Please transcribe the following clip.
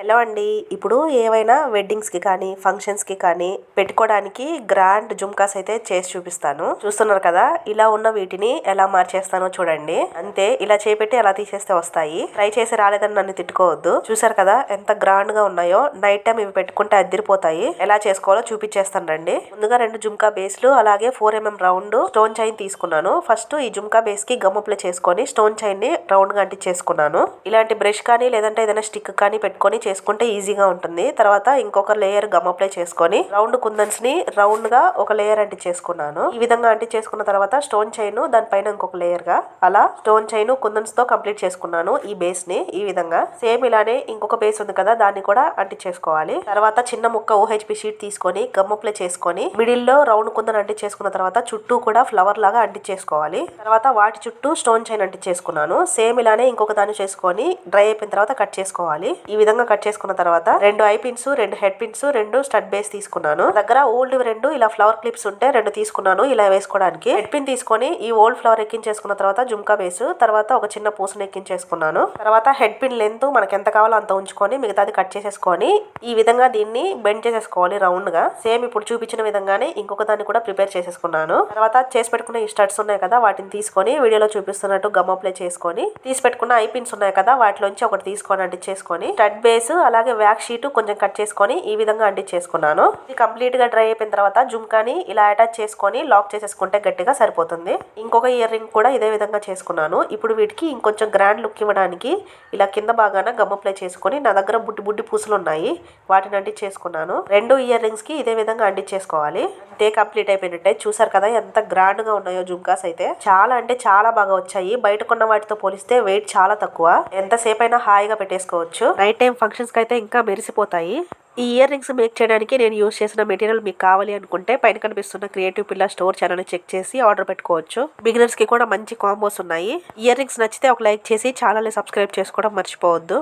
Hello అండి. ఇప్పుడు ఏవైనా వెడ్డింగ్స్కి కానీ ఫంక్షన్స్కి కానీ పెట్టుకోవడానికి గ్రాండ్ జుమ్కాస్ అయితే చేసి చూపిస్తాను. చూస్తున్నారు కదా, ఇలా ఉన్న వీటిని ఎలా మార్చేస్తానో చూడండి. అంతే, ఇలా చేపెట్టి ఎలా తీసేస్తే వస్తాయి. ట్రై చేసి రాలేదని నన్ను తిట్టుకోవద్దు. చూసారు కదా ఎంత గ్రాండ్ గా ఉన్నాయో. నైట్ టైం ఇవి పెట్టుకుంటే అదిరిపోతాయి. ఎలా చేసుకోవాలో చూపించేస్తాను రండి. ముందుగా 2 జుమ్కా బేస్లు అలాగే 4mm రౌండ్ స్టోన్ చైన్ తీసుకున్నాను. ఫస్ట్ ఈ జుమ్కా బేస్ కి గమ్ అప్లై చేసుకొని స్టోన్ చైన్ ని రౌండ్ గా అంటించేసుకున్నాను. ఇలాంటి బ్రష్ కానీ లేదంటే ఏదైనా స్టిక్ కానీ పెట్టుకొని చేసుకుంటే ఈజీగా ఉంటుంది. తర్వాత ఇంకొక లేయర్ గమ్ అప్లై చేసుకొని రౌండ్ కుందన్స్ ని రౌండ్ గా ఒక లేయర్ అంటించేసుకున్నాను. ఈ విధంగా అంటించేసుకున్న తర్వాత స్టోన్ చైన్ దానిపైన ఇంకొక లేయర్ గా అలా స్టోన్ చైన్ కుందన్స్ తో కంప్లీట్ చేసుకున్నాను. ఈ బేస్ ని ఈ విధంగా సేమ్ ఇలానే ఇంకొక బేస్ ఉంది కదా, దాన్ని కూడా అంటించేసుకోవాలి. తర్వాత చిన్న ముక్క OHP షీట్ తీసుకొని గమ్ అప్లై చేసుకొని మిడిల్ లో రౌండ్ కుందన్ అంటించేసుకున్న తర్వాత చుట్టూ కూడా ఫ్లవర్ లాగా అంటించేసుకోవాలి. తర్వాత వాటి చుట్టూ స్టోన్ చైన్ అంటించేసుకున్నాను. సేమ్ ఇలానే ఇంకొక దాన్ని చేసుకొని డ్రై అయిపోయిన తర్వాత కట్ చేసుకోవాలి. ఈ విధంగా కట్ చేసుకున్న తర్వాత 2 I pins, 2 head pins, 2 stud base తీసుకున్నాను. దగ్గర ఓల్డ్ 2 ఇలా ఫ్లవర్ క్లిప్స్ ఉంటే 2 తీసుకున్నాను ఇలా వేసుకోవడానికి. హెడ్ పిన్ తీసుకొని ఈ ఓల్డ్ ఫ్లవర్ ఎక్కించేసుకున్న తర్వాత జుమ్కా బేస్, తర్వాత ఒక చిన్న పూసను ఎక్కించేసుకున్నాను. తర్వాత హెడ్ పిన్ లెంత్ మనకి ఎంత కావాలో అంత ఉంచుకొని మిగతాది కట్ చేసేసుకొని ఈ విధంగా దీన్ని బెండ్ చేసేసుకోవాలి రౌండ్ గా. సేమ్ ఇప్పుడు చూపించిన విధంగానే ఇంకొక దాన్ని కూడా ప్రిపేర్ చేసేసుకున్నాను. తర్వాత చేసి పెట్టుకున్న ఈ స్టడ్స్ ఉన్నాయి కదా, వాటిని తీసుకొని వీడియోలో చూపిస్తున్నట్టు గమ్ అప్లై చేసుకొని తీసి పెట్టుకున్న ఐ పిన్స్ ఉన్నాయి కదా, వాటిలోంచి ఒకటి తీసుకొని అంటించేసుకొని స్టడ్ బేస్ అలాగే వ్యాక్ షీట్ కొంచెం కట్ చేసుకొని ఈ విధంగా అంటించేసుకున్నాను. ఇది కంప్లీట్ గా డ్రై అయిపోయిన తర్వాత జుమ్కాని ఇలా అటాచ్ చేసుకొని లాక్ చేసేసుకుంటే గట్టిగా సరిపోతుంది. ఇంకొక ఇయర్ రింగ్ కూడా ఇదే విధంగా చేసుకున్నాను. ఇప్పుడు వీటికి ఇంకొంచెం గ్రాండ్ లుక్ ఇవ్వడానికి ఇలా కింద బాగాన గమ్ అప్లై చేసుకొని నా దగ్గర బుడ్డి పూసలు ఉన్నాయి, వాటిని అంటించేసుకున్నాను. 2 ఇయర్ రింగ్స్ కి ఇదే విధంగా అంటించేసుకోవాలి. అంతే, కంప్లీట్ అయిపోయినట్టే. చూసారు కదా ఎంత గ్రాండ్ గా ఉన్నాయో జుమ్కాస్ అయితే. చాలా అంటే చాలా బాగా వచ్చాయి. బయట కొన్న వాటితో పోలిస్తే వెయిట్ చాలా తక్కువ. ఎంతసేపు అయినా హాయిగా పెట్టేసుకోవచ్చు. నైట్ టైం ఫంక్షన్స్ కి అయితే ఇంకా మెరిసిపోతాయి. ఈ ఇయర్ రింగ్స్ మేక్ చేయడానికి నేను యూస్ చేసిన మెటీరియల్ మీకు కావాలి అనుకుంటే పైన కనిపిస్తున్న క్రియేటివ్ పిల్ల స్టోర్ ఛానల్ ని చెక్ చేసి ఆర్డర్ పెట్టుకోవచ్చు. బిగినర్స్ కి కూడా మంచి కాంబోస్ ఉన్నాయి. ఇయర్ రింగ్స్ నచ్చితే ఒక లైక్ చేసి ఛానల్ ని సబ్స్క్రైబ్ చేసుకోవడం మర్చిపోవద్దు.